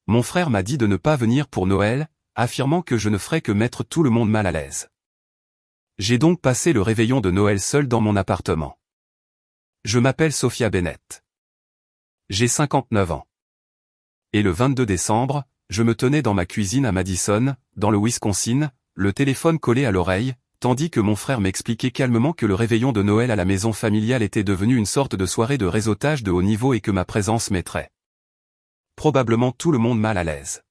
Mon frère m'a dit de ne pas venir pour Noël, affirmant que je ne ferais que mettre tout le monde mal à l'aise. J'ai donc passé le réveillon de Noël seul dans mon appartement. Je m'appelle Sophia Bennett. J'ai 59 ans. Et le 22 décembre, je me tenais dans ma cuisine à Madison, dans le Wisconsin, le téléphone collé à l'oreille, tandis que mon frère m'expliquait calmement que le réveillon de Noël à la maison familiale était devenu une sorte de soirée de réseautage de haut niveau et que ma présence mettrait probablement tout le monde mal à l'aise.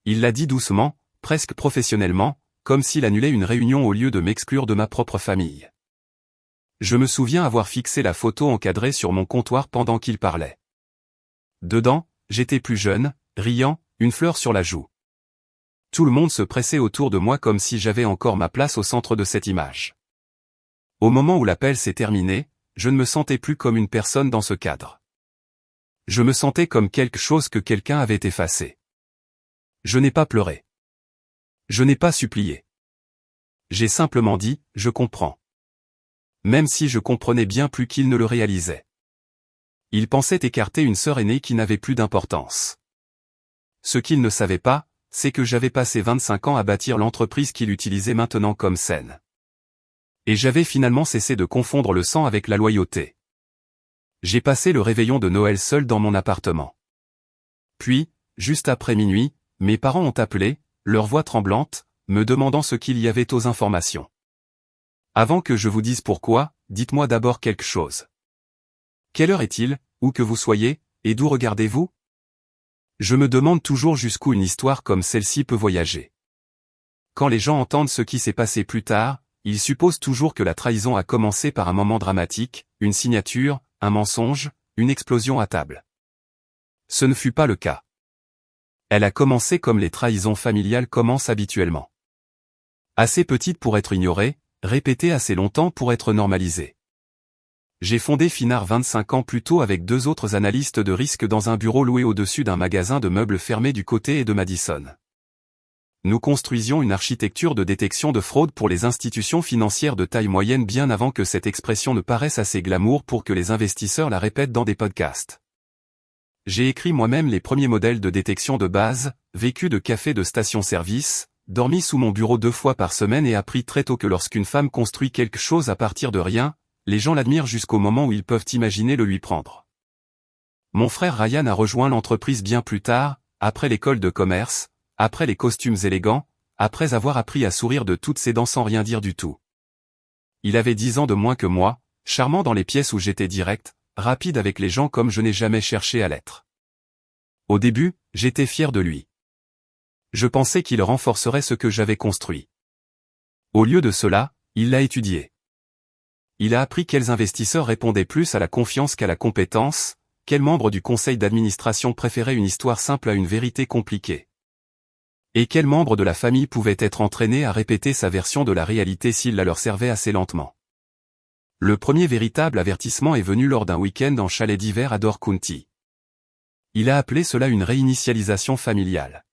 Il l'a dit doucement, presque professionnellement, comme s'il annulait une réunion au lieu de m'exclure de ma propre famille. Je me souviens avoir fixé la photo encadrée sur mon comptoir pendant qu'il parlait. Dedans, j'étais plus jeune, riant, une fleur sur la joue. Tout le monde se pressait autour de moi comme si j'avais encore ma place au centre de cette image. Au moment où l'appel s'est terminé, je ne me sentais plus comme une personne dans ce cadre. Je me sentais comme quelque chose que quelqu'un avait effacé. Je n'ai pas pleuré. Je n'ai pas supplié. J'ai simplement dit, je comprends. Même si je comprenais bien plus qu'il ne le réalisait. Il pensait écarter une sœur aînée qui n'avait plus d'importance. Ce qu'il ne savait pas, c'est que j'avais passé 25 ans à bâtir l'entreprise qu'il utilisait maintenant comme scène. Et j'avais finalement cessé de confondre le sang avec la loyauté. J'ai passé le réveillon de Noël seul dans mon appartement. Puis, juste après minuit, mes parents ont appelé, leur voix tremblante, me demandant ce qu'il y avait aux informations. Avant que je vous dise pourquoi, dites-moi d'abord quelque chose. Quelle heure est-il, où que vous soyez, et d'où regardez-vous? Je me demande toujours jusqu'où une histoire comme celle-ci peut voyager. Quand les gens entendent ce qui s'est passé plus tard, ils supposent toujours que la trahison a commencé par un moment dramatique, une signature, un mensonge, une explosion à table. Ce ne fut pas le cas. Elle a commencé comme les trahisons familiales commencent habituellement. Assez petite pour être ignorée, répétée assez longtemps pour être normalisée. J'ai fondé Finard 25 ans plus tôt avec 2 autres analystes de risque dans un bureau loué au-dessus d'un magasin de meubles fermé du côté et de Madison. Nous construisions une architecture de détection de fraude pour les institutions financières de taille moyenne bien avant que cette expression ne paraisse assez glamour pour que les investisseurs la répètent dans des podcasts. J'ai écrit moi-même les premiers modèles de détection de base, vécu de café de station-service, dormi sous mon bureau 2 fois par semaine et appris très tôt que lorsqu'une femme construit quelque chose à partir de rien, les gens l'admirent jusqu'au moment où ils peuvent imaginer le lui prendre. Mon frère Ryan a rejoint l'entreprise bien plus tard, après l'école de commerce, après les costumes élégants, après avoir appris à sourire de toutes ses dents sans rien dire du tout. Il avait 10 ans de moins que moi, charmant dans les pièces où j'étais direct, rapide avec les gens comme je n'ai jamais cherché à l'être. Au début, j'étais fier de lui. Je pensais qu'il renforcerait ce que j'avais construit. Au lieu de cela, il l'a étudié. Il a appris quels investisseurs répondaient plus à la confiance qu'à la compétence, quels membres du conseil d'administration préféraient une histoire simple à une vérité compliquée. Et quels membres de la famille pouvaient être entraînés à répéter sa version de la réalité s'il la leur servait assez lentement. Le premier véritable avertissement est venu lors d'un week-end en chalet d'hiver à Door County. Il a appelé cela une réinitialisation familiale.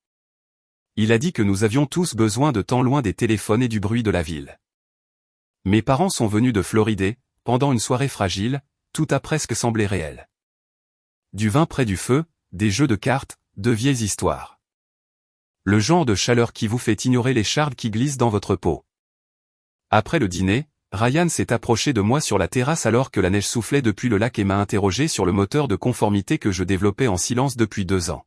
Il a dit que nous avions tous besoin de temps loin des téléphones et du bruit de la ville. Mes parents sont venus de Floride, pendant une soirée fragile, tout a presque semblé réel. Du vin près du feu, des jeux de cartes, de vieilles histoires. Le genre de chaleur qui vous fait ignorer les chardes qui glissent dans votre peau. Après le dîner, Ryan s'est approché de moi sur la terrasse alors que la neige soufflait depuis le lac et m'a interrogé sur le moteur de conformité que je développais en silence depuis 2 ans.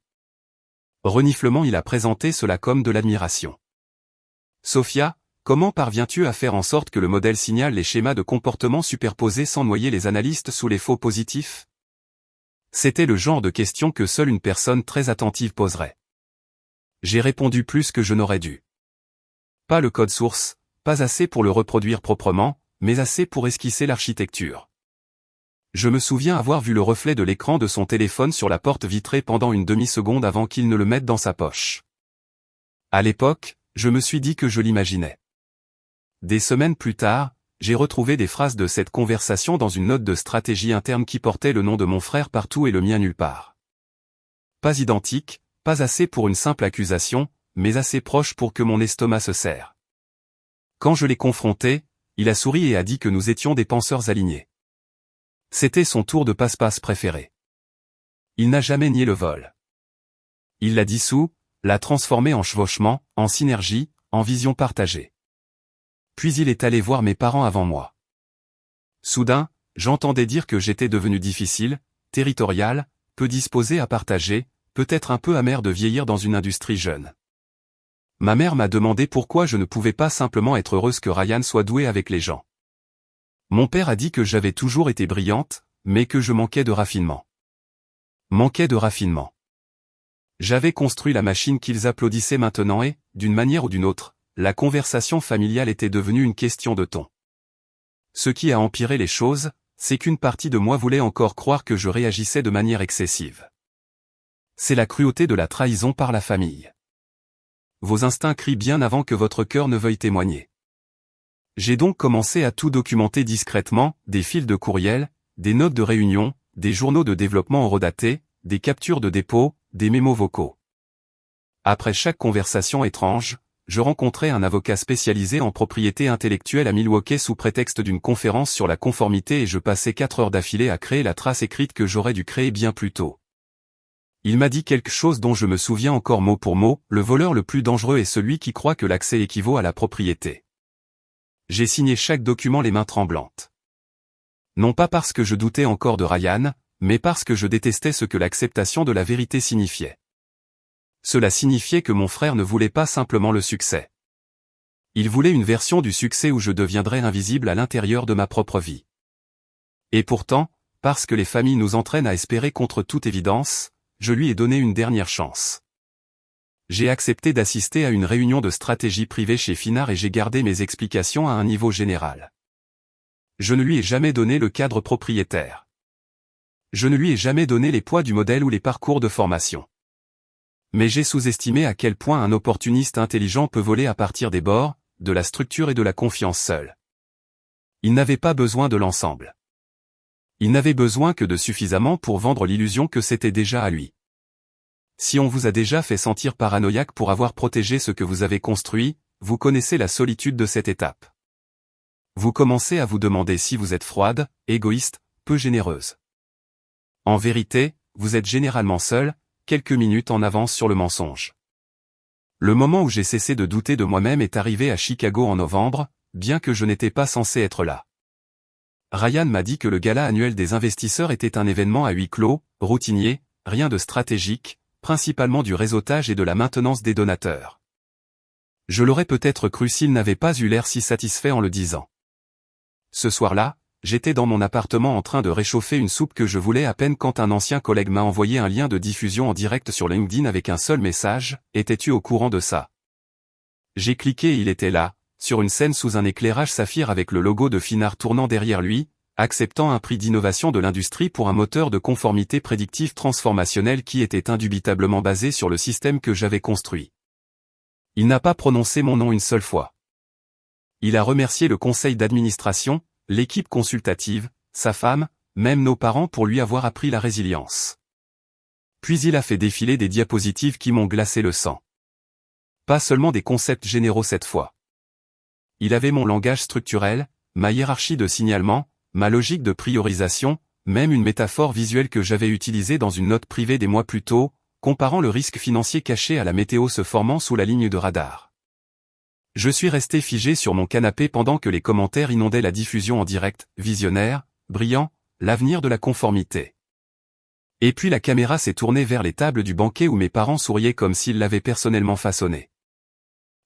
Reniflement, il a présenté cela comme de l'admiration. Sophia, comment parviens-tu à faire en sorte que le modèle signale les schémas de comportement superposés sans noyer les analystes sous les faux positifs? C'était le genre de question que seule une personne très attentive poserait. J'ai répondu plus que je n'aurais dû. Pas le code source, pas assez pour le reproduire proprement, mais assez pour esquisser l'architecture. Je me souviens avoir vu le reflet de l'écran de son téléphone sur la porte vitrée pendant une demi-seconde avant qu'il ne le mette dans sa poche. À l'époque, je me suis dit que je l'imaginais. Des semaines plus tard, j'ai retrouvé des phrases de cette conversation dans une note de stratégie interne qui portait le nom de mon frère partout et le mien nulle part. Pas identique, pas assez pour une simple accusation, mais assez proche pour que mon estomac se serre. Quand je l'ai confronté, il a souri et a dit que nous étions des penseurs alignés. C'était son tour de passe-passe préféré. Il n'a jamais nié le vol. Il l'a dissous, l'a transformé en chevauchement, en synergie, en vision partagée. Puis il est allé voir mes parents avant moi. Soudain, j'entendais dire que j'étais devenu difficile, territorial, peu disposé à partager, peut-être un peu amer de vieillir dans une industrie jeune. Ma mère m'a demandé pourquoi je ne pouvais pas simplement être heureuse que Ryan soit doué avec les gens. Mon père a dit que j'avais toujours été brillante, mais que je manquais de raffinement. Manquais de raffinement. J'avais construit la machine qu'ils applaudissaient maintenant et, d'une manière ou d'une autre, la conversation familiale était devenue une question de ton. Ce qui a empiré les choses, c'est qu'une partie de moi voulait encore croire que je réagissais de manière excessive. C'est la cruauté de la trahison par la famille. Vos instincts crient bien avant que votre cœur ne veuille témoigner. J'ai donc commencé à tout documenter discrètement, des fils de courriel, des notes de réunion, des journaux de développement horodatés, des captures de dépôt, des mémos vocaux. Après chaque conversation étrange, je rencontrais un avocat spécialisé en propriété intellectuelle à Milwaukee sous prétexte d'une conférence sur la conformité et je passais 4 heures d'affilée à créer la trace écrite que j'aurais dû créer bien plus tôt. Il m'a dit quelque chose dont je me souviens encore mot pour mot, le voleur le plus dangereux est celui qui croit que l'accès équivaut à la propriété. J'ai signé chaque document les mains tremblantes. Non pas parce que je doutais encore de Ryan, mais parce que je détestais ce que l'acceptation de la vérité signifiait. Cela signifiait que mon frère ne voulait pas simplement le succès. Il voulait une version du succès où je deviendrais invisible à l'intérieur de ma propre vie. Et pourtant, parce que les familles nous entraînent à espérer contre toute évidence, je lui ai donné une dernière chance. J'ai accepté d'assister à une réunion de stratégie privée chez Finard et j'ai gardé mes explications à un niveau général. Je ne lui ai jamais donné le cadre propriétaire. Je ne lui ai jamais donné les poids du modèle ou les parcours de formation. Mais j'ai sous-estimé à quel point un opportuniste intelligent peut voler à partir des bords, de la structure et de la confiance seule. Il n'avait pas besoin de l'ensemble. Il n'avait besoin que de suffisamment pour vendre l'illusion que c'était déjà à lui. Si on vous a déjà fait sentir paranoïaque pour avoir protégé ce que vous avez construit, vous connaissez la solitude de cette étape. Vous commencez à vous demander si vous êtes froide, égoïste, peu généreuse. En vérité, vous êtes généralement seul, quelques minutes en avance sur le mensonge. Le moment où j'ai cessé de douter de moi-même est arrivé à Chicago en novembre, bien que je n'étais pas censé être là. Ryan m'a dit que le gala annuel des investisseurs était un événement à huis clos, routinier, rien de stratégique, principalement du réseautage et de la maintenance des donateurs. Je l'aurais peut-être cru s'il n'avait pas eu l'air si satisfait en le disant. Ce soir-là, j'étais dans mon appartement en train de réchauffer une soupe que je voulais à peine quand un ancien collègue m'a envoyé un lien de diffusion en direct sur LinkedIn avec un seul message, « Étais-tu au courant de ça ?» J'ai cliqué et il était là, sur une scène sous un éclairage saphir avec le logo de Finard tournant derrière lui, acceptant un prix d'innovation de l'industrie pour un moteur de conformité prédictive transformationnel qui était indubitablement basé sur le système que j'avais construit. Il n'a pas prononcé mon nom une seule fois. Il a remercié le conseil d'administration, l'équipe consultative, sa femme, même nos parents pour lui avoir appris la résilience. Puis il a fait défiler des diapositives qui m'ont glacé le sang. Pas seulement des concepts généraux cette fois. Il avait mon langage structurel, ma hiérarchie de signalement, ma logique de priorisation, même une métaphore visuelle que j'avais utilisée dans une note privée des mois plus tôt, comparant le risque financier caché à la météo se formant sous la ligne de radar. Je suis resté figé sur mon canapé pendant que les commentaires inondaient la diffusion en direct, visionnaire, brillant, l'avenir de la conformité. Et puis la caméra s'est tournée vers les tables du banquet où mes parents souriaient comme s'ils l'avaient personnellement façonné.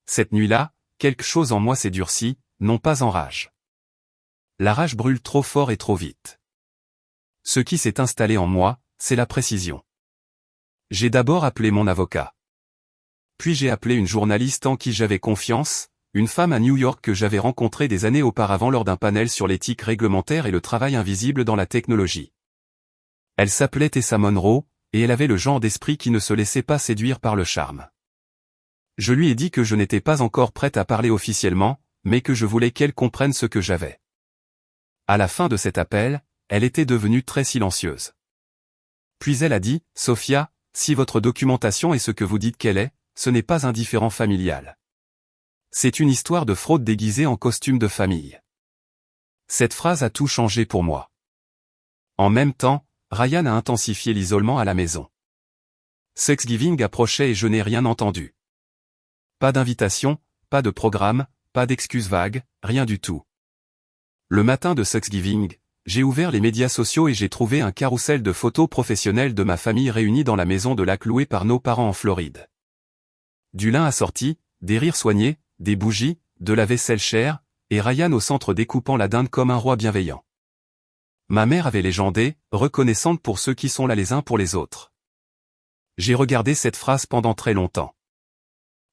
Cette nuit-là, quelque chose en moi s'est durci, non pas en rage. La rage brûle trop fort et trop vite. Ce qui s'est installé en moi, c'est la précision. J'ai d'abord appelé mon avocat. Puis j'ai appelé une journaliste en qui j'avais confiance, une femme à New York que j'avais rencontrée des années auparavant lors d'un panel sur l'éthique réglementaire et le travail invisible dans la technologie. Elle s'appelait Tessa Monroe, et elle avait le genre d'esprit qui ne se laissait pas séduire par le charme. Je lui ai dit que je n'étais pas encore prête à parler officiellement, mais que je voulais qu'elle comprenne ce que j'avais. À la fin de cet appel, elle était devenue très silencieuse. Puis elle a dit, « Sophia, si votre documentation est ce que vous dites qu'elle est, ce n'est pas un différend familial. C'est une histoire de fraude déguisée en costume de famille. » Cette phrase a tout changé pour moi. En même temps, Ryan a intensifié l'isolement à la maison. Thanksgiving approchait et je n'ai rien entendu. Pas d'invitation, pas de programme, pas d'excuses vagues, rien du tout. Le matin de Thanksgiving, j'ai ouvert les médias sociaux et j'ai trouvé un carrousel de photos professionnelles de ma famille réunie dans la maison de lac louée par nos parents en Floride. Du lin assorti, des rires soignés, des bougies, de la vaisselle chère, et Ryan au centre découpant la dinde comme un roi bienveillant. Ma mère avait légendé, reconnaissante pour ceux qui sont là les uns pour les autres. J'ai regardé cette phrase pendant très longtemps.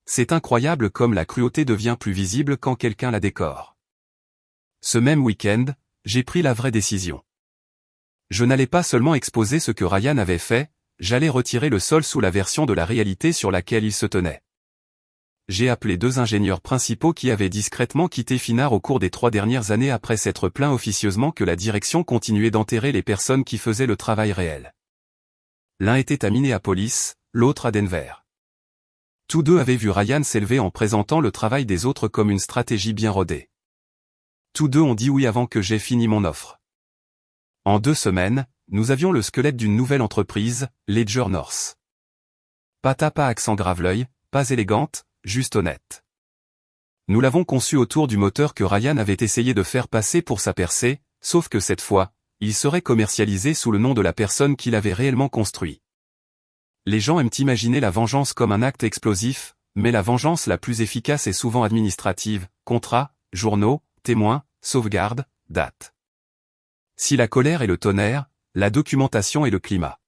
C'est incroyable comme la cruauté devient plus visible quand quelqu'un la décore. Ce même week-end, j'ai pris la vraie décision. Je n'allais pas seulement exposer ce que Ryan avait fait, j'allais retirer le sol sous la version de la réalité sur laquelle il se tenait. J'ai appelé 2 ingénieurs principaux qui avaient discrètement quitté Finart au cours des 3 dernières années après s'être plaint officieusement que la direction continuait d'enterrer les personnes qui faisaient le travail réel. L'un était à Minneapolis, l'autre à Denver. Tous 2 avaient vu Ryan s'élever en présentant le travail des autres comme une stratégie bien rodée. Tous 2 ont dit oui avant que j'aie fini mon offre. En 2 semaines, nous avions le squelette d'une nouvelle entreprise, Ledger North. Pas accent grave-l'œil, pas élégante, juste honnête. Nous l'avons conçu autour du moteur que Ryan avait essayé de faire passer pour sa percée, sauf que cette fois, il serait commercialisé sous le nom de la personne qui l'avait réellement construit. Les gens aiment imaginer la vengeance comme un acte explosif, mais la vengeance la plus efficace est souvent administrative, contrats, journaux, témoins, sauvegarde, date. Si la colère est le tonnerre, la documentation est le climat.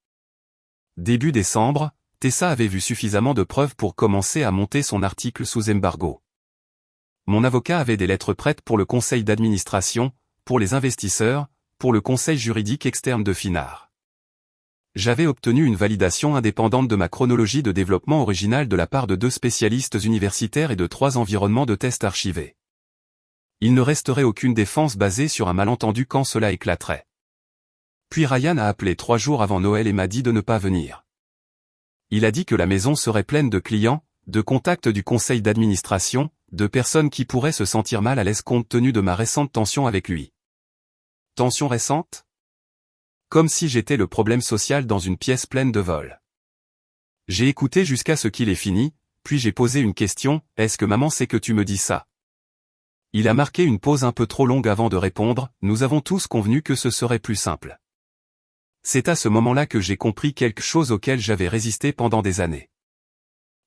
Début décembre, Tessa avait vu suffisamment de preuves pour commencer à monter son article sous embargo. Mon avocat avait des lettres prêtes pour le conseil d'administration, pour les investisseurs, pour le conseil juridique externe de Finart. J'avais obtenu une validation indépendante de ma chronologie de développement originale de la part de 2 spécialistes universitaires et de 3 environnements de test archivés. Il ne resterait aucune défense basée sur un malentendu quand cela éclaterait. Puis Ryan a appelé 3 jours avant Noël et m'a dit de ne pas venir. Il a dit que la maison serait pleine de clients, de contacts du conseil d'administration, de personnes qui pourraient se sentir mal à l'aise compte tenu de ma récente tension avec lui. Tension récente ? Comme si j'étais le problème social dans une pièce pleine de vols. J'ai écouté jusqu'à ce qu'il ait fini, puis j'ai posé une question, est-ce que maman sait que tu me dis ça ? Il a marqué une pause un peu trop longue avant de répondre, nous avons tous convenu que ce serait plus simple. C'est à ce moment-là que j'ai compris quelque chose auquel j'avais résisté pendant des années.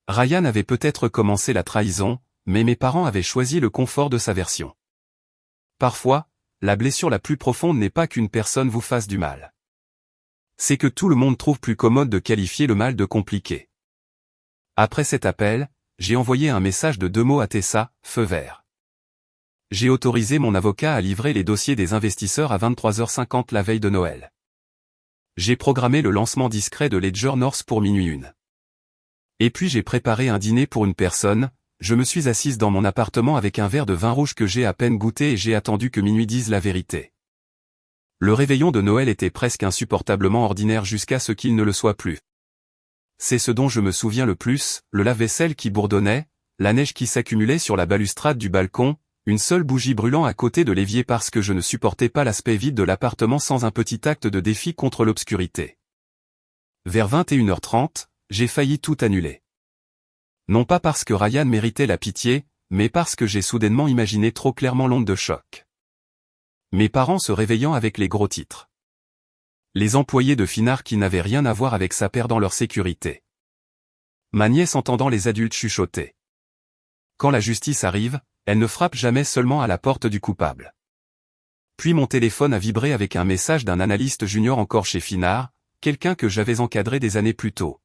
Ryan avait peut-être commencé la trahison, mais mes parents avaient choisi le confort de sa version. Parfois, la blessure la plus profonde n'est pas qu'une personne vous fasse du mal. C'est que tout le monde trouve plus commode de qualifier le mal de compliqué. Après cet appel, j'ai envoyé un message de 2 mots à Tessa, feu vert. J'ai autorisé mon avocat à livrer les dossiers des investisseurs à 23h50 la veille de Noël. J'ai programmé le lancement discret de Ledger North pour minuit 1. Et puis j'ai préparé un dîner pour une personne, je me suis assise dans mon appartement avec un verre de vin rouge que j'ai à peine goûté et j'ai attendu que minuit dise la vérité. Le réveillon de Noël était presque insupportablement ordinaire jusqu'à ce qu'il ne le soit plus. C'est ce dont je me souviens le plus, le lave-vaisselle qui bourdonnait, la neige qui s'accumulait sur la balustrade du balcon, une seule bougie brûlant à côté de l'évier parce que je ne supportais pas l'aspect vide de l'appartement sans un petit acte de défi contre l'obscurité. Vers 21h30, j'ai failli tout annuler. Non pas parce que Ryan méritait la pitié, mais parce que j'ai soudainement imaginé trop clairement l'onde de choc. Mes parents se réveillant avec les gros titres. Les employés de Finart qui n'avaient rien à voir avec ça perdant leur sécurité. Ma nièce entendant les adultes chuchoter. Quand la justice arrive, elle ne frappe jamais seulement à la porte du coupable. Puis mon téléphone a vibré avec un message d'un analyste junior encore chez Finart, quelqu'un que j'avais encadré des années plus tôt.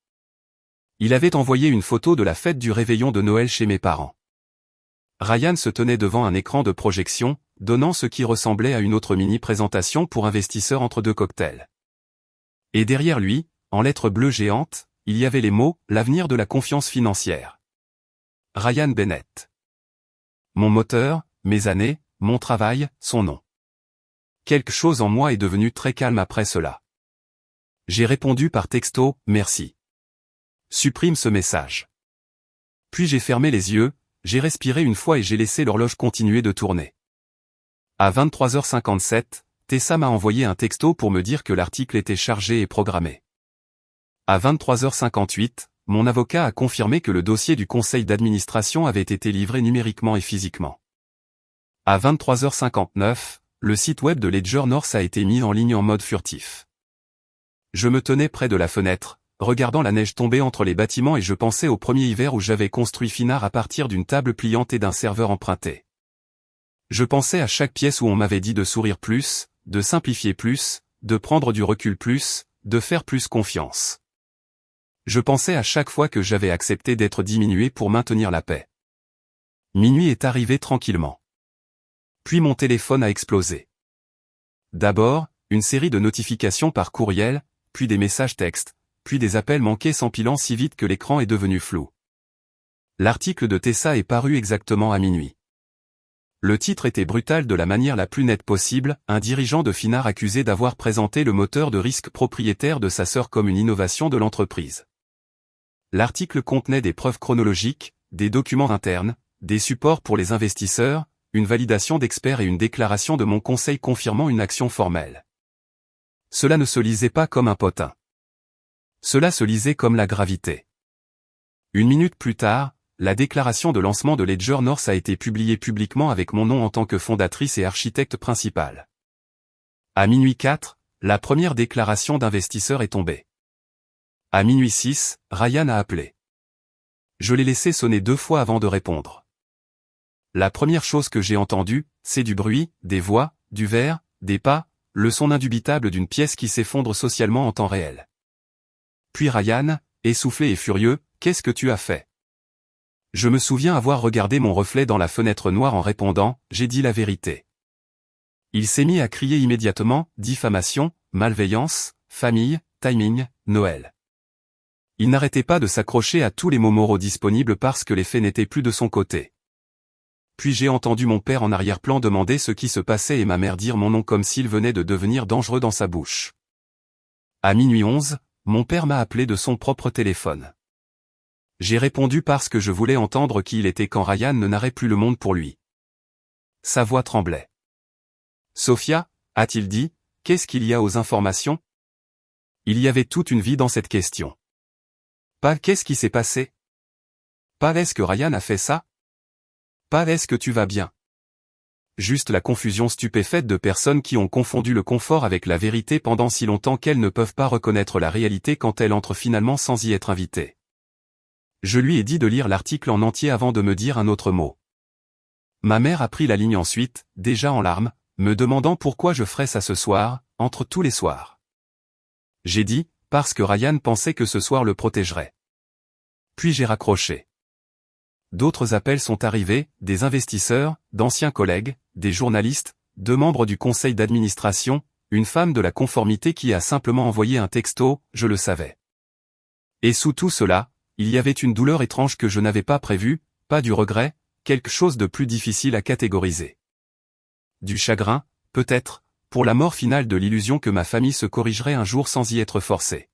Il avait envoyé une photo de la fête du réveillon de Noël chez mes parents. Ryan se tenait devant un écran de projection, donnant ce qui ressemblait à une autre mini-présentation pour investisseurs entre 2 cocktails. Et derrière lui, en lettres bleues géantes, il y avait les mots « L'avenir de la confiance financière ». Ryan Bennett. Mon moteur, mes années, mon travail, son nom. Quelque chose en moi est devenu très calme après cela. J'ai répondu par texto « Merci ». Supprime ce message. Puis j'ai fermé les yeux, j'ai respiré une fois et j'ai laissé l'horloge continuer de tourner. À 23h57, Tessa m'a envoyé un texto pour me dire que l'article était chargé et programmé. À 23h58, mon avocat a confirmé que le dossier du conseil d'administration avait été livré numériquement et physiquement. À 23h59, le site web de Ledger North a été mis en ligne en mode furtif. Je me tenais près de la fenêtre, regardant la neige tomber entre les bâtiments et je pensais au premier hiver où j'avais construit Finard à partir d'une table pliante et d'un serveur emprunté. Je pensais à chaque pièce où on m'avait dit de sourire plus, de simplifier plus, de prendre du recul plus, de faire plus confiance. Je pensais à chaque fois que j'avais accepté d'être diminué pour maintenir la paix. Minuit est arrivé tranquillement. Puis mon téléphone a explosé. D'abord, une série de notifications par courriel, puis des messages textes, puis des appels manqués s'empilant si vite que l'écran est devenu flou. L'article de Tessa est paru exactement à minuit. Le titre était brutal de la manière la plus nette possible, un dirigeant de Finard accusé d'avoir présenté le moteur de risque propriétaire de sa sœur comme une innovation de l'entreprise. L'article contenait des preuves chronologiques, des documents internes, des supports pour les investisseurs, une validation d'experts et une déclaration de mon conseil confirmant une action formelle. Cela ne se lisait pas comme un potin. Cela se lisait comme la gravité. Une minute plus tard, la déclaration de lancement de Ledger North a été publiée publiquement avec mon nom en tant que fondatrice et architecte principal. À minuit 4, la première déclaration d'investisseur est tombée. À minuit 6, Ryan a appelé. Je l'ai laissé sonner 2 fois avant de répondre. La première chose que j'ai entendue, c'est du bruit, des voix, du verre, des pas, le son indubitable d'une pièce qui s'effondre socialement en temps réel. Puis Ryan, essoufflé et furieux, « Qu'est-ce que tu as fait ?» Je me souviens avoir regardé mon reflet dans la fenêtre noire en répondant, « J'ai dit la vérité. » Il s'est mis à crier immédiatement, diffamation, malveillance, famille, timing, Noël. Il n'arrêtait pas de s'accrocher à tous les mots moraux disponibles parce que les faits n'étaient plus de son côté. Puis j'ai entendu mon père en arrière-plan demander ce qui se passait et ma mère dire mon nom comme s'il venait de devenir dangereux dans sa bouche. À minuit 11, mon père m'a appelé de son propre téléphone. J'ai répondu parce que je voulais entendre qui il était quand Ryan ne narrait plus le monde pour lui. Sa voix tremblait. « Sophia, a-t-il dit, qu'est-ce qu'il y a aux informations ?» Il y avait toute une vie dans cette question. Pas qu'est-ce qui s'est passé? Pas est-ce que Ryan a fait ça? Pas est-ce que tu vas bien? Juste la confusion stupéfaite de personnes qui ont confondu le confort avec la vérité pendant si longtemps qu'elles ne peuvent pas reconnaître la réalité quand elles entrent finalement sans y être invitées. Je lui ai dit de lire l'article en entier avant de me dire un autre mot. Ma mère a pris la ligne ensuite, déjà en larmes, me demandant pourquoi je ferais ça ce soir, entre tous les soirs. J'ai dit, parce que Ryan pensait que ce soir le protégerait. Puis j'ai raccroché. D'autres appels sont arrivés, des investisseurs, d'anciens collègues, des journalistes, 2 membres du conseil d'administration, une femme de la conformité qui a simplement envoyé un texto, je le savais. Et sous tout cela, il y avait une douleur étrange que je n'avais pas prévue, pas du regret, quelque chose de plus difficile à catégoriser. Du chagrin, peut-être, pour la mort finale de l'illusion que ma famille se corrigerait un jour sans y être forcée.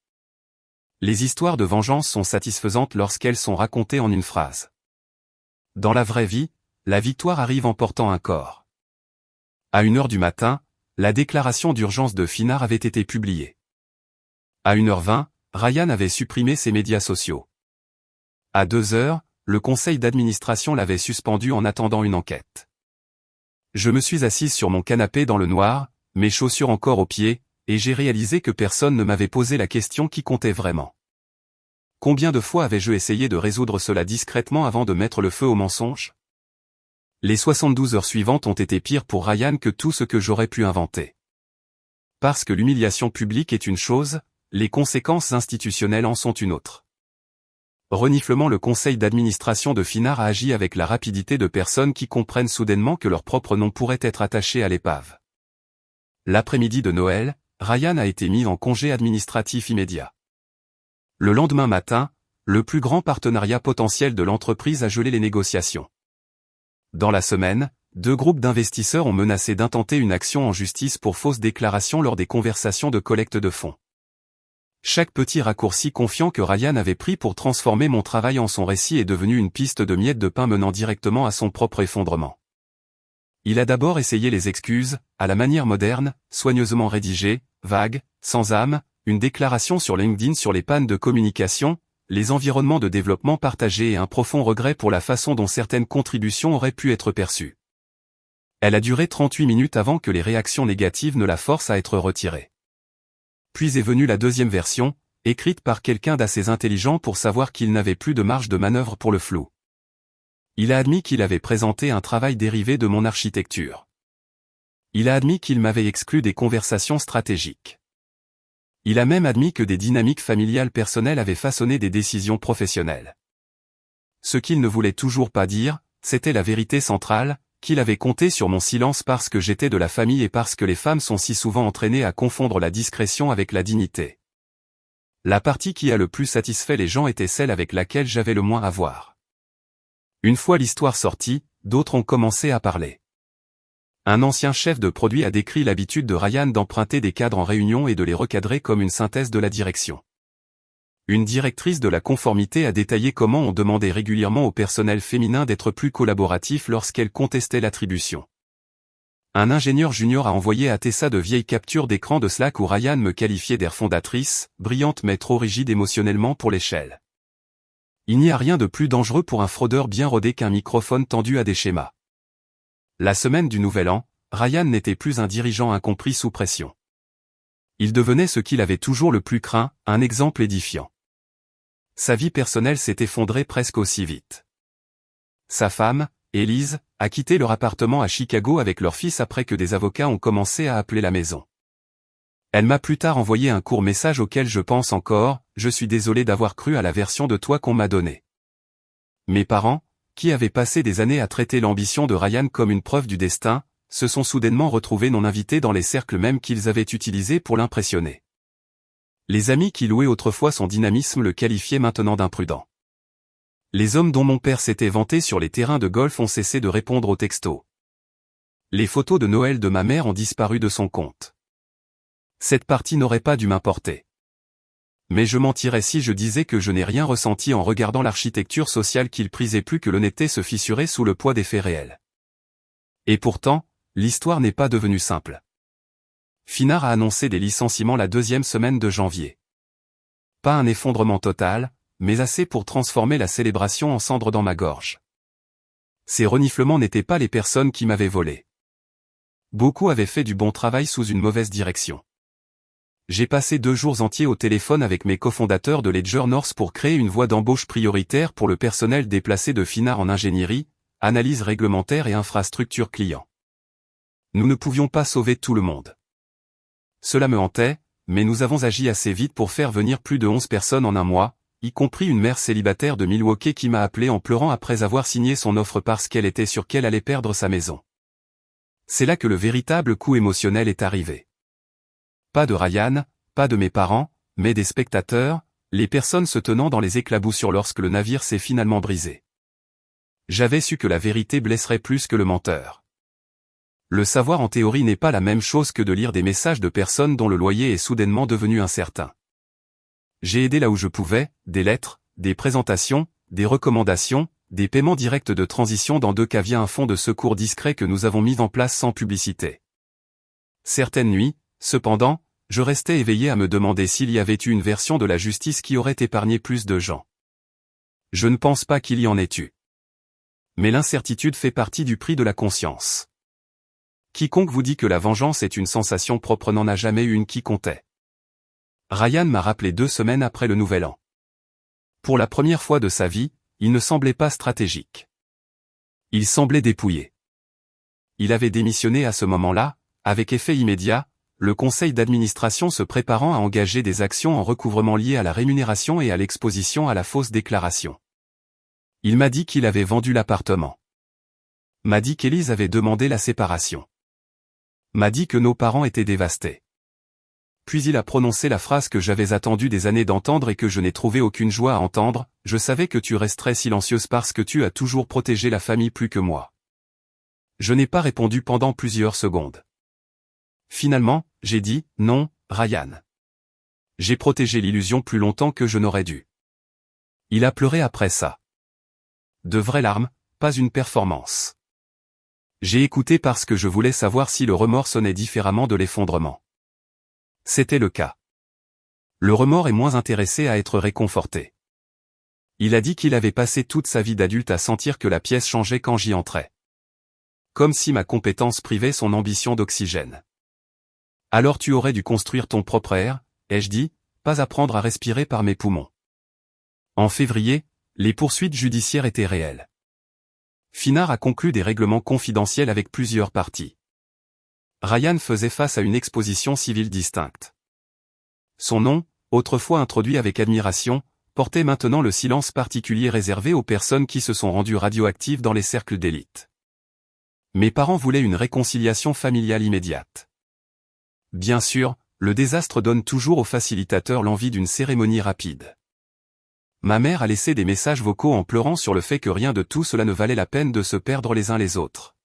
Les histoires de vengeance sont satisfaisantes lorsqu'elles sont racontées en une phrase. Dans la vraie vie, la victoire arrive en portant un corps. À 1h du matin, la déclaration d'urgence de Finard avait été publiée. À 1h20, Ryan avait supprimé ses médias sociaux. À 2h, le conseil d'administration l'avait suspendu en attendant une enquête. Je me suis assise sur mon canapé dans le noir, mes chaussures encore aux pieds, et j'ai réalisé que personne ne m'avait posé la question qui comptait vraiment. Combien de fois avais-je essayé de résoudre cela discrètement avant de mettre le feu au mensonge? Les 72 heures suivantes ont été pires pour Ryan que tout ce que j'aurais pu inventer. Parce que l'humiliation publique est une chose, les conséquences institutionnelles en sont une autre. Reniflement, le conseil d'administration de Finard a agi avec la rapidité de personnes qui comprennent soudainement que leur propre nom pourrait être attaché à l'épave. L'après-midi de Noël, Ryan a été mis en congé administratif immédiat. Le lendemain matin, le plus grand partenariat potentiel de l'entreprise a gelé les négociations. Dans la semaine, 2 groupes d'investisseurs ont menacé d'intenter une action en justice pour fausse déclaration lors des conversations de collecte de fonds. Chaque petit raccourci confiant que Ryan avait pris pour transformer mon travail en son récit est devenu une piste de miettes de pain menant directement à son propre effondrement. Il a d'abord essayé les excuses, à la manière moderne, soigneusement rédigées, vagues, sans âme, une déclaration sur LinkedIn sur les pannes de communication, les environnements de développement partagés et un profond regret pour la façon dont certaines contributions auraient pu être perçues. Elle a duré 38 minutes avant que les réactions négatives ne la forcent à être retirée. Puis est venue la deuxième version, écrite par quelqu'un d'assez intelligent pour savoir qu'il n'avait plus de marge de manœuvre pour le flou. Il a admis qu'il avait présenté un travail dérivé de mon architecture. Il a admis qu'il m'avait exclu des conversations stratégiques. Il a même admis que des dynamiques familiales personnelles avaient façonné des décisions professionnelles. Ce qu'il ne voulait toujours pas dire, c'était la vérité centrale, qu'il avait compté sur mon silence parce que j'étais de la famille et parce que les femmes sont si souvent entraînées à confondre la discrétion avec la dignité. La partie qui a le plus satisfait les gens était celle avec laquelle j'avais le moins à voir. Une fois l'histoire sortie, d'autres ont commencé à parler. Un ancien chef de produit a décrit l'habitude de Ryan d'emprunter des cadres en réunion et de les recadrer comme une synthèse de la direction. Une directrice de la conformité a détaillé comment on demandait régulièrement au personnel féminin d'être plus collaboratif lorsqu'elle contestait l'attribution. Un ingénieur junior a envoyé à Tessa de vieilles captures d'écran de Slack où Ryan me qualifiait d'air fondatrice, brillante mais trop rigide émotionnellement pour l'échelle. Il n'y a rien de plus dangereux pour un fraudeur bien rodé qu'un microphone tendu à des schémas. La semaine du Nouvel An, Ryan n'était plus un dirigeant incompris sous pression. Il devenait ce qu'il avait toujours le plus craint, un exemple édifiant. Sa vie personnelle s'est effondrée presque aussi vite. Sa femme, Elise, a quitté leur appartement à Chicago avec leur fils après que des avocats ont commencé à appeler la maison. Elle m'a plus tard envoyé un court message auquel je pense encore, « Je suis désolé d'avoir cru à la version de toi qu'on m'a donnée. » Mes parents, qui avaient passé des années à traiter l'ambition de Ryan comme une preuve du destin, se sont soudainement retrouvés non invités dans les cercles mêmes qu'ils avaient utilisés pour l'impressionner. Les amis qui louaient autrefois son dynamisme le qualifiaient maintenant d'imprudent. Les hommes dont mon père s'était vanté sur les terrains de golf ont cessé de répondre aux textos. Les photos de Noël de ma mère ont disparu de son compte. Cette partie n'aurait pas dû m'importer. Mais je mentirais si je disais que je n'ai rien ressenti en regardant l'architecture sociale qu'il prisait plus que l'honnêteté se fissurer sous le poids des faits réels. Et pourtant, l'histoire n'est pas devenue simple. Finard a annoncé des licenciements la deuxième semaine de janvier. Pas un effondrement total, mais assez pour transformer la célébration en cendres dans ma gorge. Ces reniflements n'étaient pas les personnes qui m'avaient volé. Beaucoup avaient fait du bon travail sous une mauvaise direction. J'ai passé 2 jours entiers au téléphone avec mes cofondateurs de Ledger North pour créer une voie d'embauche prioritaire pour le personnel déplacé de Finard en ingénierie, analyse réglementaire et infrastructure client. Nous ne pouvions pas sauver tout le monde. Cela me hantait, mais nous avons agi assez vite pour faire venir plus de 11 personnes en un mois, y compris une mère célibataire de Milwaukee qui m'a appelé en pleurant après avoir signé son offre parce qu'elle était sûre qu'elle allait perdre sa maison. C'est là que le véritable coup émotionnel est arrivé. Pas de Ryan, pas de mes parents, mais des spectateurs, les personnes se tenant dans les éclaboussures lorsque le navire s'est finalement brisé. J'avais su que la vérité blesserait plus que le menteur. Le savoir en théorie n'est pas la même chose que de lire des messages de personnes dont le loyer est soudainement devenu incertain. J'ai aidé là où je pouvais, des lettres, des présentations, des recommandations, des paiements directs de transition dans 2 cas via un fonds de secours discret que nous avons mis en place sans publicité. Certaines nuits, cependant, je restais éveillé à me demander s'il y avait eu une version de la justice qui aurait épargné plus de gens. Je ne pense pas qu'il y en ait eu. Mais l'incertitude fait partie du prix de la conscience. Quiconque vous dit que la vengeance est une sensation propre n'en a jamais eu une qui comptait. Ryan m'a rappelé 2 semaines après le Nouvel An. Pour la première fois de sa vie, il ne semblait pas stratégique. Il semblait dépouillé. Il avait démissionné à ce moment-là, avec effet immédiat, le conseil d'administration se préparant à engager des actions en recouvrement liées à la rémunération et à l'exposition à la fausse déclaration. Il m'a dit qu'il avait vendu l'appartement. M'a dit qu'Élise avait demandé la séparation. M'a dit que nos parents étaient dévastés. Puis il a prononcé la phrase que j'avais attendu des années d'entendre et que je n'ai trouvé aucune joie à entendre, « Je savais que tu resterais silencieuse parce que tu as toujours protégé la famille plus que moi. » Je n'ai pas répondu pendant plusieurs secondes. Finalement, j'ai dit, « Non, Ryan. » J'ai protégé l'illusion plus longtemps que je n'aurais dû. Il a pleuré après ça. De vraies larmes, pas une performance. J'ai écouté parce que je voulais savoir si le remords sonnait différemment de l'effondrement. C'était le cas. Le remords est moins intéressé à être réconforté. Il a dit qu'il avait passé toute sa vie d'adulte à sentir que la pièce changeait quand j'y entrais. Comme si ma compétence privait son ambition d'oxygène. Alors tu aurais dû construire ton propre air, ai-je dit, pas apprendre à respirer par mes poumons. En février, les poursuites judiciaires étaient réelles. Finard a conclu des règlements confidentiels avec plusieurs parties. Ryan faisait face à une exposition civile distincte. Son nom, autrefois introduit avec admiration, portait maintenant le silence particulier réservé aux personnes qui se sont rendues radioactives dans les cercles d'élite. Mes parents voulaient une réconciliation familiale immédiate. Bien sûr, le désastre donne toujours aux facilitateurs l'envie d'une cérémonie rapide. Ma mère a laissé des messages vocaux en pleurant sur le fait que rien de tout cela ne valait la peine de se perdre les uns les autres.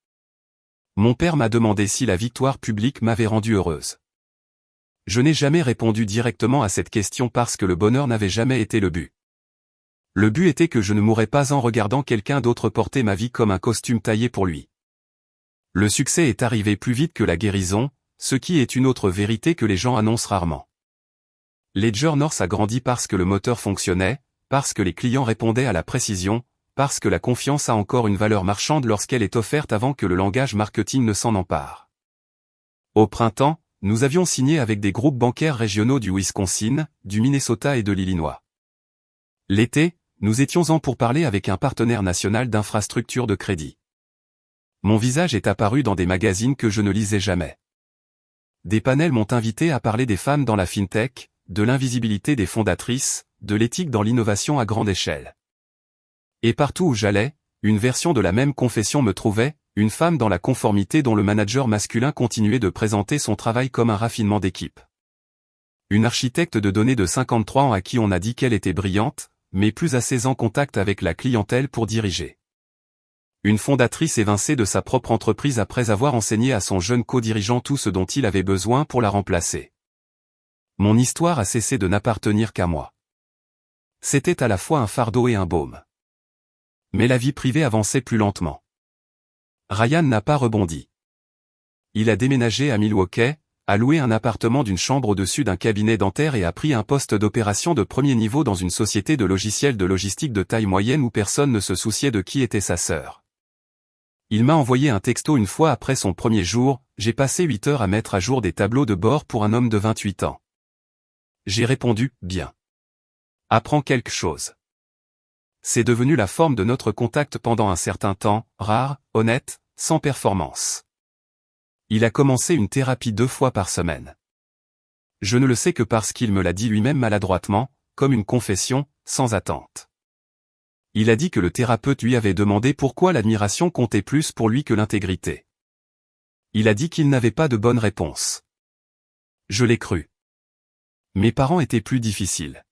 Mon père m'a demandé si la victoire publique m'avait rendue heureuse. Je n'ai jamais répondu directement à cette question parce que le bonheur n'avait jamais été le but. Le but était que je ne mourrais pas en regardant quelqu'un d'autre porter ma vie comme un costume taillé pour lui. Le succès est arrivé plus vite que la guérison, ce qui est une autre vérité que les gens annoncent rarement. Ledger North a grandi parce que le moteur fonctionnait, parce que les clients répondaient à la précision, parce que la confiance a encore une valeur marchande lorsqu'elle est offerte avant que le langage marketing ne s'en empare. Au printemps, nous avions signé avec des groupes bancaires régionaux du Wisconsin, du Minnesota et de l'Illinois. L'été, nous étions en pourparlers avec un partenaire national d'infrastructures de crédit. Mon visage est apparu dans des magazines que je ne lisais jamais. Des panels m'ont invité à parler des femmes dans la fintech, de l'invisibilité des fondatrices, de l'éthique dans l'innovation à grande échelle. Et partout où j'allais, une version de la même confession me trouvait, une femme dans la conformité dont le manager masculin continuait de présenter son travail comme un raffinement d'équipe. Une architecte de données de 53 ans à qui on a dit qu'elle était brillante, mais plus assez en contact avec la clientèle pour diriger. Une fondatrice évincée de sa propre entreprise après avoir enseigné à son jeune co-dirigeant tout ce dont il avait besoin pour la remplacer. Mon histoire a cessé de n'appartenir qu'à moi. C'était à la fois un fardeau et un baume. Mais la vie privée avançait plus lentement. Ryan n'a pas rebondi. Il a déménagé à Milwaukee, a loué un appartement d'une chambre au-dessus d'un cabinet dentaire et a pris un poste d'opération de premier niveau dans une société de logiciels de logistique de taille moyenne où personne ne se souciait de qui était sa sœur. Il m'a envoyé un texto une fois après son premier jour, j'ai passé 8 heures à mettre à jour des tableaux de bord pour un homme de 28 ans. J'ai répondu, bien. Apprends quelque chose. C'est devenu la forme de notre contact pendant un certain temps, rare, honnête, sans performance. Il a commencé une thérapie 2 fois par semaine. Je ne le sais que parce qu'il me l'a dit lui-même maladroitement, comme une confession, sans attente. Il a dit que le thérapeute lui avait demandé pourquoi l'admiration comptait plus pour lui que l'intégrité. Il a dit qu'il n'avait pas de bonne réponse. Je l'ai cru. Mes parents étaient plus difficiles.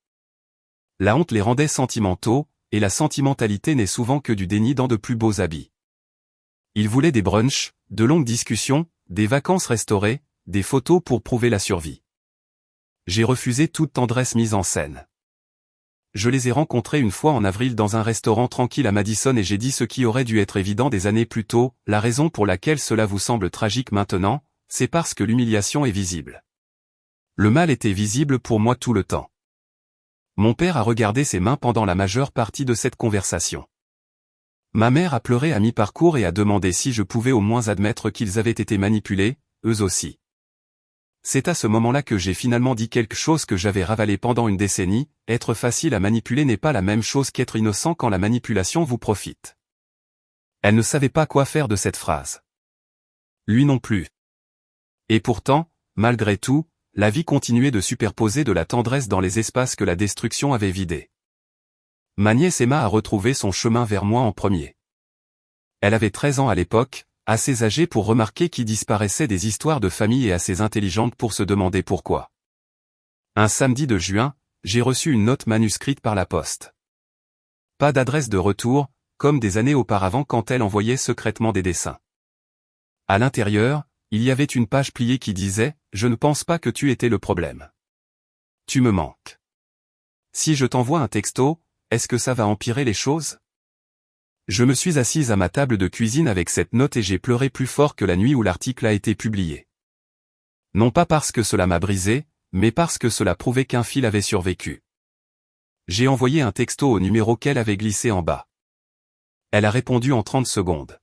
La honte les rendait sentimentaux, et la sentimentalité n'est souvent que du déni dans de plus beaux habits. Ils voulaient des brunchs, de longues discussions, des vacances restaurées, des photos pour prouver la survie. J'ai refusé toute tendresse mise en scène. Je les ai rencontrés une fois en avril dans un restaurant tranquille à Madison et j'ai dit ce qui aurait dû être évident des années plus tôt, la raison pour laquelle cela vous semble tragique maintenant, c'est parce que l'humiliation est visible. Le mal était visible pour moi tout le temps. Mon père a regardé ses mains pendant la majeure partie de cette conversation. Ma mère a pleuré à mi-parcours et a demandé si je pouvais au moins admettre qu'ils avaient été manipulés, eux aussi. C'est à ce moment-là que j'ai finalement dit quelque chose que j'avais ravalé pendant une décennie, être facile à manipuler n'est pas la même chose qu'être innocent quand la manipulation vous profite. Elle ne savait pas quoi faire de cette phrase. Lui non plus. Et pourtant, malgré tout, la vie continuait de superposer de la tendresse dans les espaces que la destruction avait vidés. Ma nièce Emma a retrouvé son chemin vers moi en premier. Elle avait 13 ans à l'époque, assez âgée pour remarquer qu'il disparaissait des histoires de famille et assez intelligente pour se demander pourquoi. Un samedi de juin, j'ai reçu une note manuscrite par la poste. Pas d'adresse de retour, comme des années auparavant quand elle envoyait secrètement des dessins. À l'intérieur, il y avait une page pliée qui disait « Je ne pense pas que tu étais le problème. Tu me manques. Si je t'envoie un texto, est-ce que ça va empirer les choses ?» Je me suis assise à ma table de cuisine avec cette note et j'ai pleuré plus fort que la nuit où l'article a été publié. Non pas parce que cela m'a brisé, mais parce que cela prouvait qu'un fil avait survécu. J'ai envoyé un texto au numéro qu'elle avait glissé en bas. Elle a répondu en 30 secondes.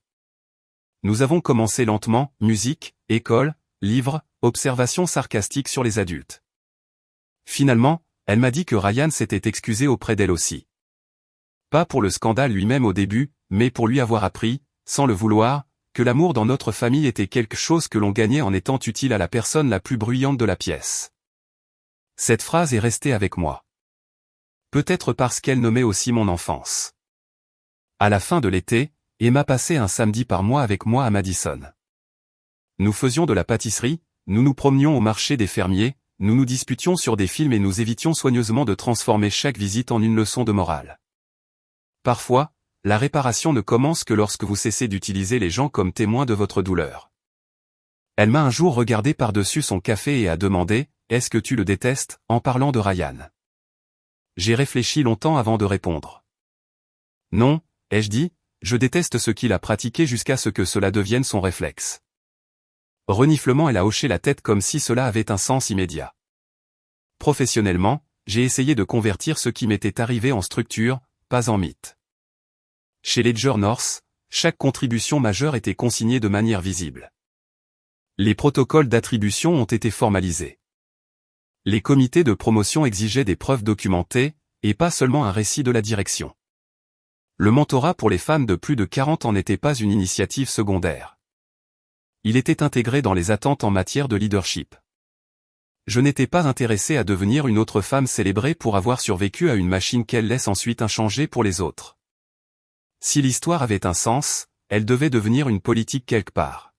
Nous avons commencé lentement, musique, école, livres, observations sarcastiques sur les adultes. Finalement, elle m'a dit que Ryan s'était excusé auprès d'elle aussi. Pas pour le scandale lui-même au début, mais pour lui avoir appris, sans le vouloir, que l'amour dans notre famille était quelque chose que l'on gagnait en étant utile à la personne la plus bruyante de la pièce. Cette phrase est restée avec moi. Peut-être parce qu'elle nommait aussi mon enfance. À la fin de l'été, Emma passait un samedi par mois avec moi à Madison. Nous faisions de la pâtisserie, nous nous promenions au marché des fermiers, nous nous disputions sur des films et nous évitions soigneusement de transformer chaque visite en une leçon de morale. Parfois, la réparation ne commence que lorsque vous cessez d'utiliser les gens comme témoins de votre douleur. Elle m'a un jour regardé par-dessus son café et a demandé « Est-ce que tu le détestes ?» en parlant de Ryan. J'ai réfléchi longtemps avant de répondre. Non, ai-je dit, je déteste ce qu'il a pratiqué jusqu'à ce que cela devienne son réflexe. Reniflement, elle a hoché la tête comme si cela avait un sens immédiat. Professionnellement, j'ai essayé de convertir ce qui m'était arrivé en structure, pas en mythe. Chez Ledger North, chaque contribution majeure était consignée de manière visible. Les protocoles d'attribution ont été formalisés. Les comités de promotion exigeaient des preuves documentées, et pas seulement un récit de la direction. Le mentorat pour les femmes de plus de 40 ans n'était pas une initiative secondaire. Il était intégré dans les attentes en matière de leadership. Je n'étais pas intéressé à devenir une autre femme célébrée pour avoir survécu à une machine qu'elle laisse ensuite inchangée pour les autres. Si l'histoire avait un sens, elle devait devenir une politique quelque part.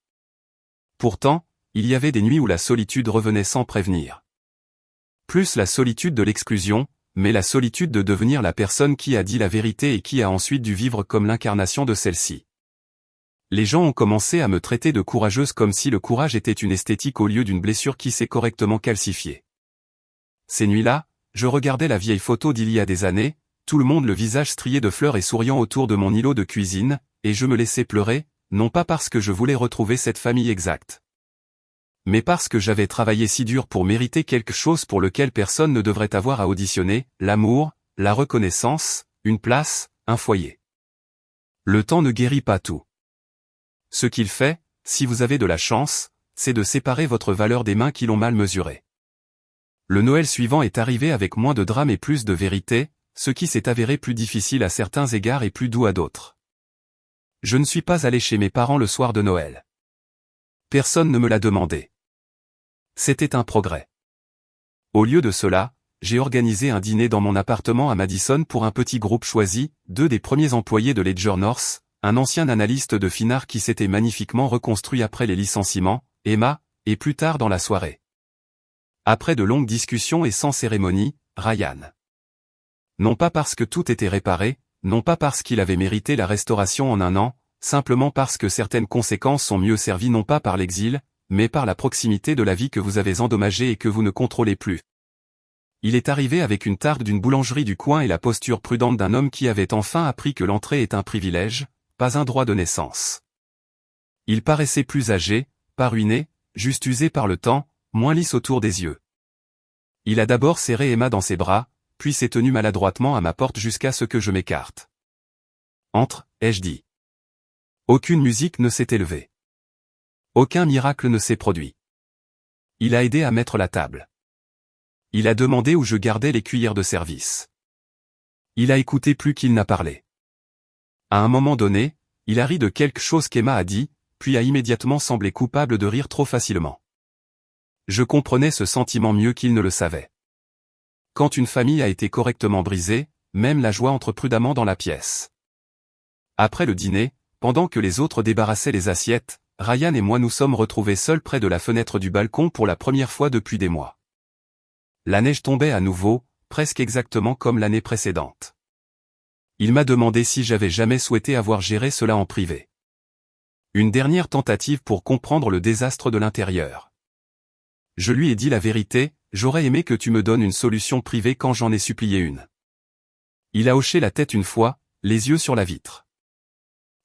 Pourtant, il y avait des nuits où la solitude revenait sans prévenir. Plus la solitude de l'exclusion, mais la solitude de devenir la personne qui a dit la vérité et qui a ensuite dû vivre comme l'incarnation de celle-ci. Les gens ont commencé à me traiter de courageuse comme si le courage était une esthétique au lieu d'une blessure qui s'est correctement calcifiée. Ces nuits-là, je regardais la vieille photo d'il y a des années, tout le monde le visage strié de fleurs et souriant autour de mon îlot de cuisine, et je me laissais pleurer, non pas parce que je voulais retrouver cette famille exacte, mais parce que j'avais travaillé si dur pour mériter quelque chose pour lequel personne ne devrait avoir à auditionner, l'amour, la reconnaissance, une place, un foyer. Le temps ne guérit pas tout. Ce qu'il fait, si vous avez de la chance, c'est de séparer votre valeur des mains qui l'ont mal mesurée. Le Noël suivant est arrivé avec moins de drame et plus de vérité, ce qui s'est avéré plus difficile à certains égards et plus doux à d'autres. Je ne suis pas allé chez mes parents le soir de Noël. Personne ne me l'a demandé. C'était un progrès. Au lieu de cela, j'ai organisé un dîner dans mon appartement à Madison pour un petit groupe choisi, 2 des premiers employés de Ledger North, un ancien analyste de finard qui s'était magnifiquement reconstruit après les licenciements, Emma, et plus tard dans la soirée. Après de longues discussions et sans cérémonie, Ryan. Non pas parce que tout était réparé, non pas parce qu'il avait mérité la restauration en un an, simplement parce que certaines conséquences sont mieux servies non pas par l'exil, mais par la proximité de la vie que vous avez endommagée et que vous ne contrôlez plus. Il est arrivé avec une tarte d'une boulangerie du coin et la posture prudente d'un homme qui avait enfin appris que l'entrée est un privilège, pas un droit de naissance. Il paraissait plus âgé, pas ruiné, juste usé par le temps, moins lisse autour des yeux. Il a d'abord serré Emma dans ses bras, puis s'est tenu maladroitement à ma porte jusqu'à ce que je m'écarte. Entre, ai-je dit. Aucune musique ne s'est élevée. Aucun miracle ne s'est produit. Il a aidé à mettre la table. Il a demandé où je gardais les cuillères de service. Il a écouté plus qu'il n'a parlé. À un moment donné, il a ri de quelque chose qu'Emma a dit, puis a immédiatement semblé coupable de rire trop facilement. Je comprenais ce sentiment mieux qu'il ne le savait. Quand une famille a été correctement brisée, même la joie entre prudemment dans la pièce. Après le dîner, pendant que les autres débarrassaient les assiettes, Ryan et moi nous sommes retrouvés seuls près de la fenêtre du balcon pour la première fois depuis des mois. La neige tombait à nouveau, presque exactement comme l'année précédente. Il m'a demandé si j'avais jamais souhaité avoir géré cela en privé. Une dernière tentative pour comprendre le désastre de l'intérieur. Je lui ai dit la vérité, j'aurais aimé que tu me donnes une solution privée quand j'en ai supplié une. Il a hoché la tête une fois, les yeux sur la vitre.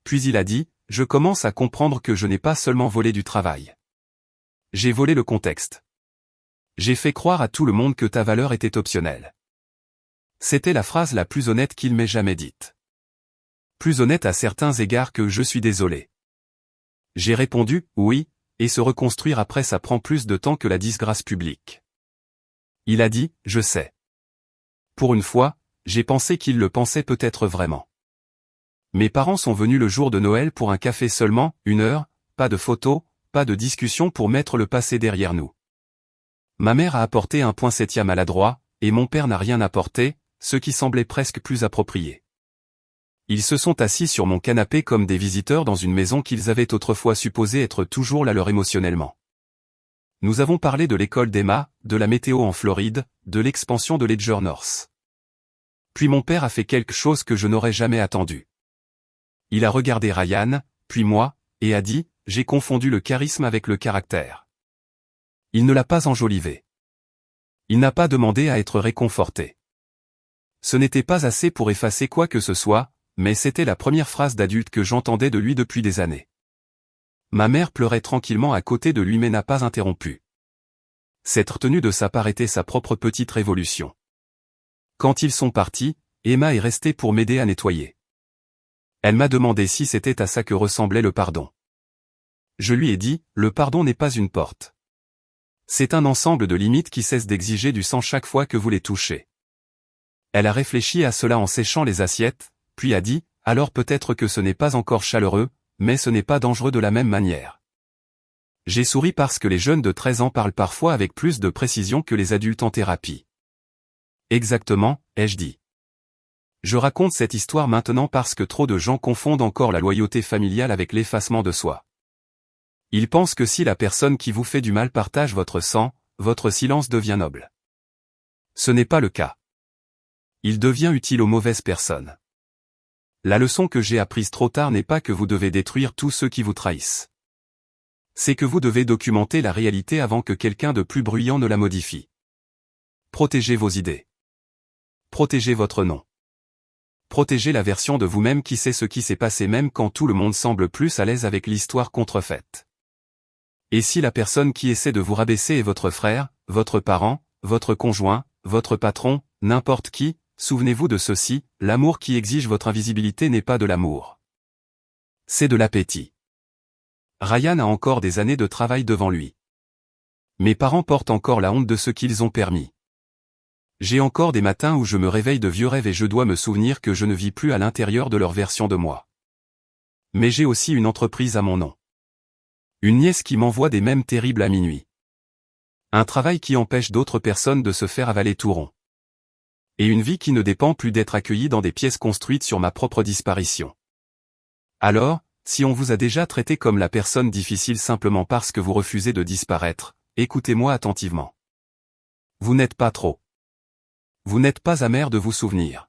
Puis il a dit, je commence à comprendre que je n'ai pas seulement volé du travail. J'ai volé le contexte. J'ai fait croire à tout le monde que ta valeur était optionnelle. C'était la phrase la plus honnête qu'il m'ait jamais dite. Plus honnête à certains égards que je suis désolé. J'ai répondu, oui, et se reconstruire après ça prend plus de temps que la disgrâce publique. Il a dit, je sais. Pour une fois, j'ai pensé qu'il le pensait peut-être vraiment. Mes parents sont venus le jour de Noël pour un café seulement, 1 heure, pas de photos, pas de discussion pour mettre le passé derrière nous. Ma mère a apporté un poinsettia maladroit, et mon père n'a rien apporté, ce qui semblait presque plus approprié. Ils se sont assis sur mon canapé comme des visiteurs dans une maison qu'ils avaient autrefois supposé être toujours là leur émotionnellement. Nous avons parlé de l'école d'Emma, de la météo en Floride, de l'expansion de Ledger North. Puis mon père a fait quelque chose que je n'aurais jamais attendu. Il a regardé Ryan, puis moi, et a dit, j'ai confondu le charisme avec le caractère. Il ne l'a pas enjolivé. Il n'a pas demandé à être réconforté. Ce n'était pas assez pour effacer quoi que ce soit, mais c'était la première phrase d'adulte que j'entendais de lui depuis des années. Ma mère pleurait tranquillement à côté de lui mais n'a pas interrompu. Cette retenue de sa part était sa propre petite révolution. Quand ils sont partis, Emma est restée pour m'aider à nettoyer. Elle m'a demandé si c'était à ça que ressemblait le pardon. Je lui ai dit, le pardon n'est pas une porte. C'est un ensemble de limites qui cessent d'exiger du sang chaque fois que vous les touchez. Elle a réfléchi à cela en séchant les assiettes, puis a dit, alors peut-être que ce n'est pas encore chaleureux, mais ce n'est pas dangereux de la même manière. J'ai souri parce que les jeunes de 13 ans parlent parfois avec plus de précision que les adultes en thérapie. Exactement, ai-je dit. Je raconte cette histoire maintenant parce que trop de gens confondent encore la loyauté familiale avec l'effacement de soi. Ils pensent que si la personne qui vous fait du mal partage votre sang, votre silence devient noble. Ce n'est pas le cas. Il devient utile aux mauvaises personnes. La leçon que j'ai apprise trop tard n'est pas que vous devez détruire tous ceux qui vous trahissent. C'est que vous devez documenter la réalité avant que quelqu'un de plus bruyant ne la modifie. Protégez vos idées. Protégez votre nom. Protégez la version de vous-même qui sait ce qui s'est passé même quand tout le monde semble plus à l'aise avec l'histoire contrefaite. Et si la personne qui essaie de vous rabaisser est votre frère, votre parent, votre conjoint, votre patron, n'importe qui, souvenez-vous de ceci, l'amour qui exige votre invisibilité n'est pas de l'amour. C'est de l'appétit. Ryan a encore des années de travail devant lui. Mes parents portent encore la honte de ce qu'ils ont permis. J'ai encore des matins où je me réveille de vieux rêves et je dois me souvenir que je ne vis plus à l'intérieur de leur version de moi. Mais j'ai aussi une entreprise à mon nom. Une nièce qui m'envoie des mèmes terribles à minuit. Un travail qui empêche d'autres personnes de se faire avaler tout rond. Et une vie qui ne dépend plus d'être accueillie dans des pièces construites sur ma propre disparition. Alors, si on vous a déjà traité comme la personne difficile simplement parce que vous refusez de disparaître, écoutez-moi attentivement. Vous n'êtes pas trop. Vous n'êtes pas amer de vous souvenir.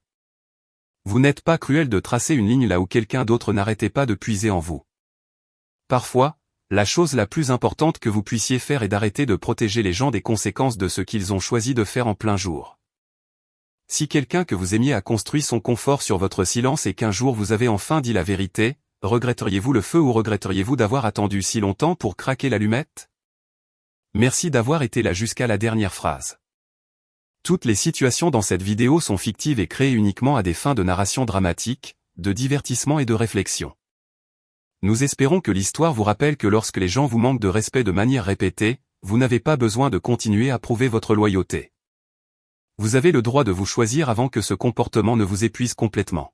Vous n'êtes pas cruel de tracer une ligne là où quelqu'un d'autre n'arrêtait pas de puiser en vous. Parfois, la chose la plus importante que vous puissiez faire est d'arrêter de protéger les gens des conséquences de ce qu'ils ont choisi de faire en plein jour. Si quelqu'un que vous aimiez a construit son confort sur votre silence et qu'un jour vous avez enfin dit la vérité, regretteriez-vous le feu ou regretteriez-vous d'avoir attendu si longtemps pour craquer l'allumette? Merci d'avoir été là jusqu'à la dernière phrase. Toutes les situations dans cette vidéo sont fictives et créées uniquement à des fins de narration dramatique, de divertissement et de réflexion. Nous espérons que l'histoire vous rappelle que lorsque les gens vous manquent de respect de manière répétée, vous n'avez pas besoin de continuer à prouver votre loyauté. Vous avez le droit de vous choisir avant que ce comportement ne vous épuise complètement.